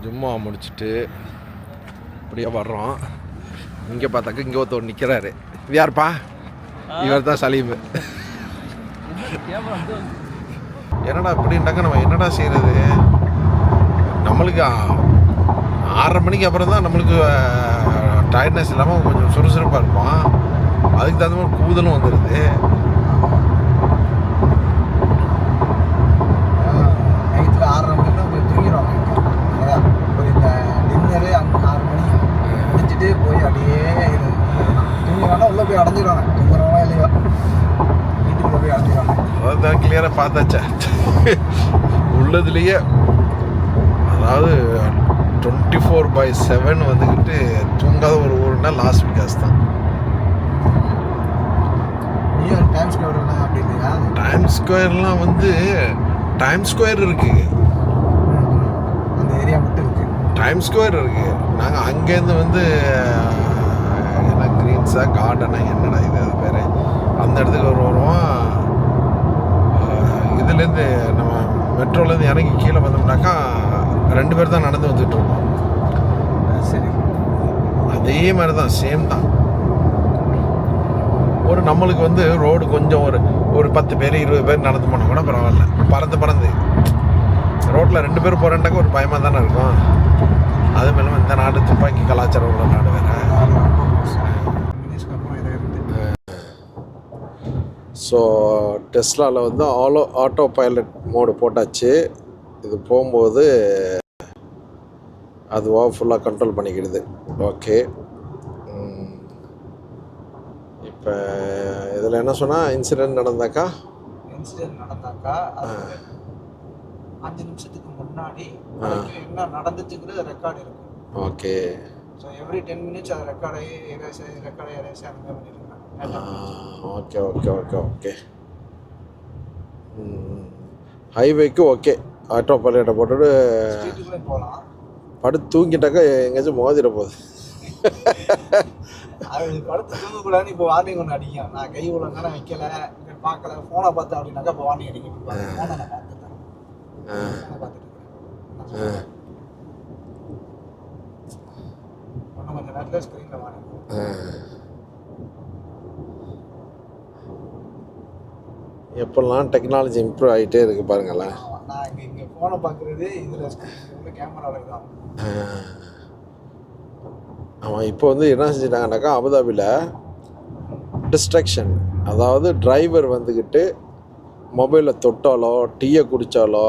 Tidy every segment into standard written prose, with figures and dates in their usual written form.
ஜும்மா முடிச்சுட்டு அப்படியே வர்றோம். இங்கே பார்த்தாக்க இங்கே ஒருத்தர் நிற்கிறாரு. இது யாருப்பா? இவர் தான் சலீம். என்னடா இப்படின்ட்டாக்க நம்ம என்னடா செய்கிறது? நம்மளுக்கு 6:30 மணிக்கு அப்புறம் தான் நம்மளுக்கு டயர்ட்னஸ் இல்லாமல் கொஞ்சம் சுறுசுறுப்பாக இருப்போம். அதுக்கு தகுந்த மாதிரி கூதலும் வந்துடுது. நைட்டில் 6:30 மணிக்கு போய் தூங்கிடுவாங்க. அதான் போய் இந்த டின்னரு 6 மணிக்கு முடிச்சுட்டு போய் அப்படியே தூங்கினாலும் உள்ளே போய் அடைஞ்சிடுவாங்க. தூங்குறவங்க இல்லையோ வீட்டுக்குள்ளே போய் அடைஞ்சிடுவாங்க. அதான் கிளியராக பார்த்தாச்சா உள்ளதுலேயே. அதாவது 24/7 வந்துக்கிட்டு தூங்காத ஒரு ஊருன்னா லாஸ் வேகாஸ் தான். டைம் ஸ்கொயர்லாம் அப்படி இல்லையா? டைம் ஸ்கொயர்லாம் வந்து டைம் ஸ்கொயர் இருக்குது, அந்த ஏரியா மட்டும் இருக்குது. டைம் ஸ்கொயர் இருக்குது. நாங்கள் அங்கேருந்து வந்து என்ன க்ரீன்ஸா கார்டனா என்னடா இது அது பேர், அந்த இடத்துக்கு வருவோம். இதுலேருந்து நம்ம மெட்ரோலேருந்து இறங்கி கீழே வந்தோம்னாக்கா 2 பேர் தான் நடந்து வந்துட்டுருக்கோம். சரி, அதே மாதிரி தான், சேம் தான். ஒரு நம்மளுக்கு வந்து ரோடு கொஞ்சம் ஒரு 10 பேர் 20 பேர் நடந்து போனால் கூட பரவாயில்ல. பறந்து ரோட்டில் 2 பேர் போகிறேன்டாக்க ஒரு பயமாக தானே இருக்கும். அது மேலும் இந்த நாடு துப்பாக்கி கலாச்சாரம் உள்ள நாடு வேறு. ஸோ டெஸ்லாவில் வந்து ஆட்டோ பைலட் மோடு போட்டாச்சு. இது போகும்போது அதுவாக ஃபுல்லாக கண்ட்ரோல் பண்ணிக்கிடுது. ஓகே, இப்போ இதில் என்ன சொன்னால் இன்சிடெண்ட் நடந்தாக்கா அது 5 நிமிஷத்துக்கு முன்னாடி என்ன நடந்துச்சுங்கிறது ரெக்கார்டு இருக்கும். ஓகே, ஸோ எவ்ரி 10 மினிட்ஸ் அதை ரெக்கார்டை எரேஸ் அந்த மாதிரி பண்ணியிருக்காங்க. Okay okay okay okay. ஹைவேக்கு ஓகே, ஆட்டோ பைலட்டை போட்டுட்டு போகலாம். படுத்து தூங்கிட்டாக்கா எங்கேயாச்சும் மோதிர போகுது. அது படுத்து தூங்கக்கூடாதுன்னு இப்போ வார்னிங் ஒன்று அடிக்கும். நான் கை உள்ள நேரம் வைக்கல, பார்க்கல, ஃபோனை பார்த்தேன் அப்படின்னாக்கா இப்போ வார்னிங் அடிக்கும். ஃபோனை நான் பார்த்துட்டேன், இன்னும் கொஞ்சம் நேரத்தில் ஸ்க்ரீனில் வார்னிங். எப்பெல்லாம் டெக்னாலஜி இம்ப்ரூவ் ஆகிட்டே இருக்குது பாருங்களேன். நான் இங்கே ஃபோனை பார்க்குறது இதில் கேமராவில் தான். ஆமாம், இப்போ வந்து என்ன செஞ்சிட்டாங்கனாக்கா அபுதாபியில் டிஸ்ட்ராக்ஷன், அதாவது டிரைவர் வந்துக்கிட்டு மொபைலில் தொட்டாலோ டீயை குடித்தாலோ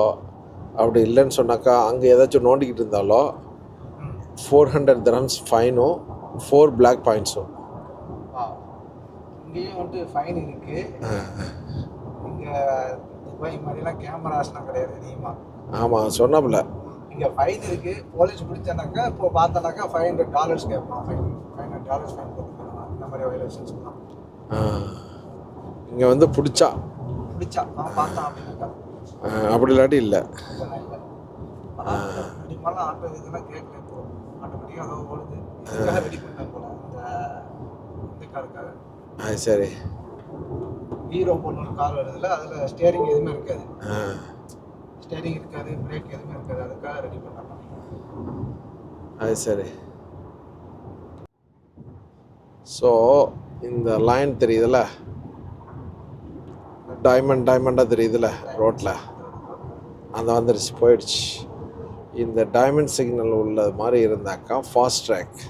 அப்படி இல்லைன்னு சொன்னாக்கா அங்கே ஏதாச்சும் நோண்டிக்கிட்டு இருந்தாலோ 400 dirhams ஃபைனும் 4 black பாயிண்ட்ஸும். இங்கேயும் வந்துட்டு ஃபைன் இருக்குது. இங்கே துபாய் மாதிரிலாம் கேமராஸ்லாம் கிடையாது அதிகமாக. ஆமாம், சொன்னாப்புல இங்கே ஃபைன் இருக்குது. போலீஸ் பிடிச்சானாக்கா இப்போ பார்த்தோன்னாக்கா $500 கேட்பான். $500 ஃபைன் போட்டுக்கலாம். இந்த மாதிரி வயலேஷன்ஸ்லாம் இங்கே வந்து பிடிச்சா அவன் பார்த்தான் அப்படின்னாக்கா அப்படி இல்லாட்டி இல்லை. அதிகமாலாம் ஆட்டோ இதெல்லாம் கேட்கல. இப்போ ஆட்டோமேட்டிக்காக அதை ஓடுது. இதுக்காக ரெடி பண்ணேன் போல இந்த காருக்காக. அது சரி. ஹீரோ போன ஒரு கார் வருதுல்ல, அதில் ஸ்டியரிங் எதுவுமே இருக்காது. ஸ்டேரிங் இருக்காது, பிரேக் எதுவுமே இருக்காது. அதுக்காக ரெடி பண்ணாங்க. அது சரி. ஸோ இந்த லைன் தெரியுதுல்ல, டைமண்டாக தெரியுதுல்ல ரோட்டில், அந்த வந்துடுச்சு, போயிடுச்சு. இந்த டைமண்ட் சிக்னல் உள்ள மாதிரி இருந்தாக்கா ஃபாஸ்ட் ட்ராக்.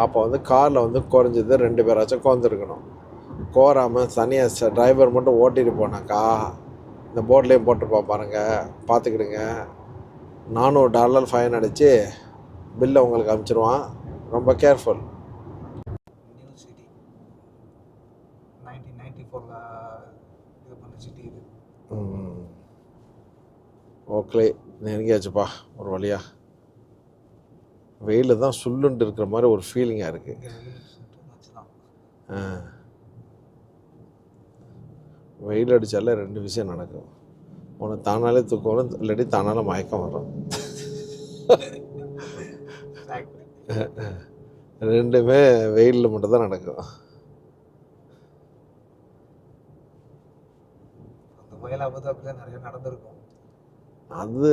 அப்போ வந்து காரில் வந்து குறைஞ்சது 2 பேராச்சும் கோந்துருக்கணும். கோராமல் தனியாக டிரைவர் மட்டும் ஓட்டிகிட்டு போனாக்கா இந்த போர்ட்லேயும் போட்டுருப்பான் பாருங்கள், பார்த்துக்கிடுங்க. $400 ஃபைன் அடித்து பில்லை உங்களுக்கு அனுப்பிச்சிடுவான். ரொம்ப கேர்ஃபுல். நியூ சிட்டி 1994 இது பண்ண சிட்டி இது. ஓகே, நெருங்கியாச்சுப்பா ஒரு வழியா. வெயில் தான் சுள்ளுண்டு இருக்கிற மாதிரி ஒரு ஃபீலிங்காக இருக்குது. வெயில் அடித்தாலே 2 விஷயம் நடக்கும். ஒன்று தானாலே தூக்கம், இல்லாட்டி தானால மயக்கம் வரும். ரெண்டுமே வெயிலில் மட்டும்தான் நடக்கும். அந்த புயல் அபுதாபியில் நிறைய நடந்திருக்கும். அது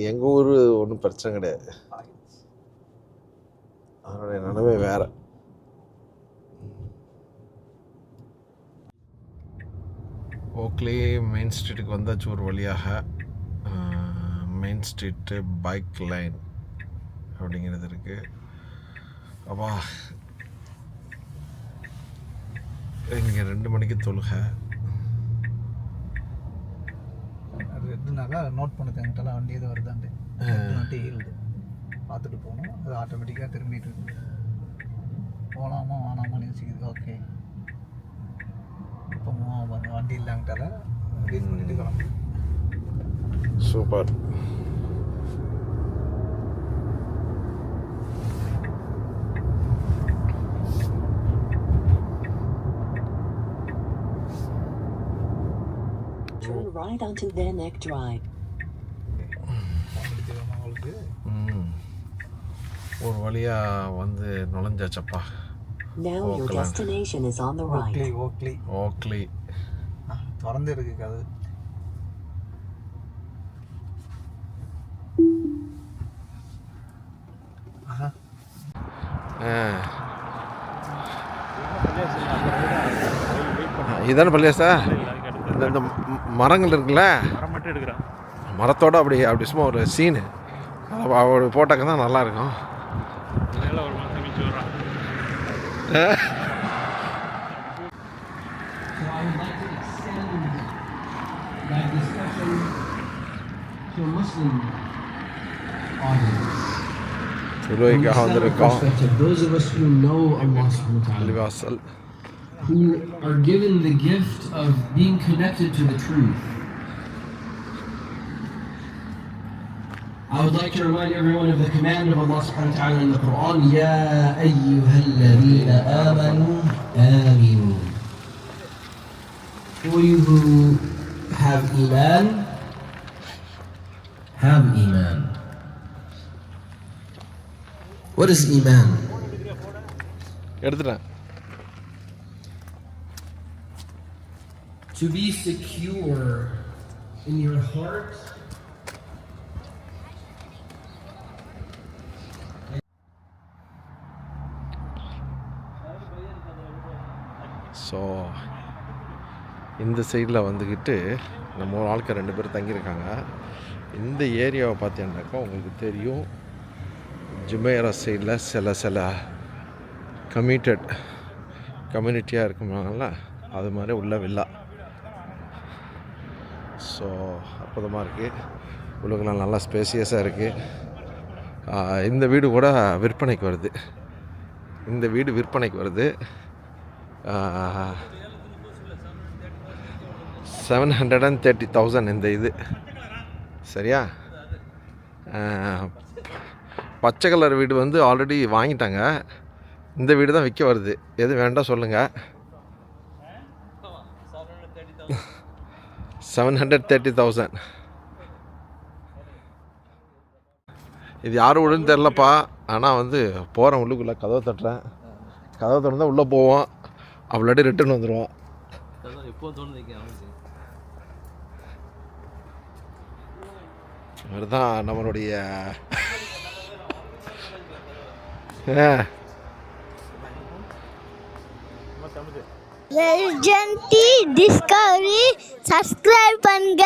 எங்கள் ஊர் ஒன்றும் பிரச்சனை கிடையாது. அதனுடைய நிலைமை வேறு. ஓக்லி மெயின் ஸ்ட்ரீட்டுக்கு வந்தாச்சு ஒரு வழியாக. மெயின் ஸ்ட்ரீட்டு பைக் லைன் அப்படிங்கிறது இருக்குது. அப்பா இங்கே 2 மணிக்கு தொழுகை. அது எப்படின்னாக்கா நோட் பண்ண தேங்கிட்டாலும் வண்டி எதுவும் வருதாண்டு வண்டி ஈல்டு பார்த்துட்டு போகணும். அது ஆட்டோமேட்டிக்காக திரும்பிட்டு இருக்கு. போகலாமா வேணாமான்னு யோசிக்குது. ஓகே இப்போ வண்டி இல்லாங்கிட்டால ரிலீஸ் பண்ணிட்டு கிளம்பு. Super. Turn right onto Van Eyck Drive. ஒரு வழியாக வந்து நுழைஞ்சாச்சப்பா. Now your destination is on the right. Oakley திறந்து இருக்கு கது. இதான பள்ளியாசா? இந்த மரங்கள் இருக்குல்ல, மரத்தோடு அப்படி சும்மா ஒரு சீனு அப்படி போட்டாக்க தான் நல்லாயிருக்கும். தொழுகைக்காக வந்திருக்கோம். பள்ளிவாசல். Who are given the gift of being connected to the truth. I would like to remind everyone of the command of Allah subhanahu wa ta'ala in the Quran, Ya ayyuhalladhina amanu aminu. For you who have iman, have iman. What is iman? எடுத்துட்டேன். To be secure in your heart so இந்த சைடில் வந்துக்கிட்டு நம்ம ஒரு ஆளுக்கு 2 பேர் தங்கியிருக்காங்க. இந்த ஏரியாவை பார்த்தீங்கன்னாக்கா உங்களுக்கு தெரியும், ஜுமேரா சைடில் சில கம்யூனிட்டியாக இருக்குமாங்கல்ல, அது மாதிரி உள்ள வில்லா. ஸோ அற்புதமாக இருக்குது. உள்ளுக்கெல்லாம் நல்லா ஸ்பேசியஸாக இருக்குது. இந்த வீடு கூட விற்பனைக்கு வருது. இந்த வீடு விற்பனைக்கு வருது. 730,000 இந்த இது. சரியா? பச்சை கலர் வீடு வந்து ஆல்ரெடி வாங்கிட்டாங்க. இந்த வீடு தான் விற்க வருது. எது வேண்டாம் சொல்லுங்கள். 730,000. இது யார் வீடுன்னு தெரிலப்பா. ஆனால் வந்து போகிறேன், உள்ளுக்குள்ளே கதவை தட்டுறேன். கதவை திறந்தால் உள்ளே போவோம், அவ்வளோடி ரிட்டர்ன் வந்துடுவோம். இதுதான் நம்மளுடைய Legend Discovery subscribe பண்ணுங்க.